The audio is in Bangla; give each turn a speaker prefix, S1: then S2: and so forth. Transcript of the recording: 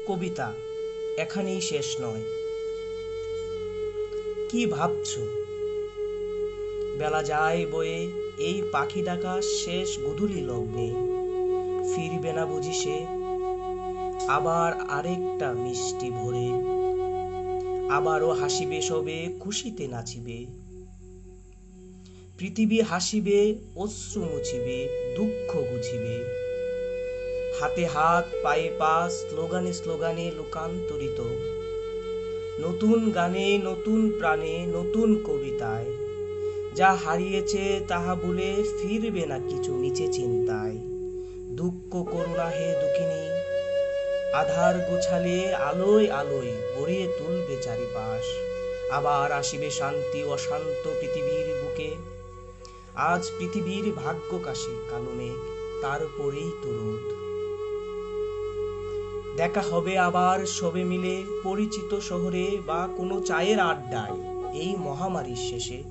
S1: কবিতা এখানেই শেষ নয়। কি ভাবছো? বেলা যায় বয়ে, এই পাখি ডাকা শেষ গোধূলি লগ্নে। ফিরবে না বুঝি সে আবার আরেকটা মিষ্টি ভোরে? আবারও হাসিবে সবে, খুশিতে নাচিবে। পৃথিবী হাসিবে, অশ্রু মুছিবে, দুঃখ গুছিবে। হাতে হাত, পায়ে পা, স্লোগানে স্লোগানে লোকান্তরিত। নতুন গানে, নতুন প্রাণে, নতুন কবিতায়। যা হারিয়েছে তাহা ভুলে ফিরবে না কিছু নিচে চিন্তায়। দুঃখ করুণা হে দুঃখিনী, আধার গোছালে আলোয় আলোয় গড়িয়ে তুলবে চারিপাশ। আবার আসিবে শান্তি অশান্ত পৃথিবীর বুকে। আজ পৃথিবীর ভাগ্য কাশে কালো মেঘ, তারপরেই তো রোদ। দেখা হবে আবার সবে মিলে পরিচিত শহরে বা কোনো চায়ের আড্ডায় এই মহামারীর শেষে।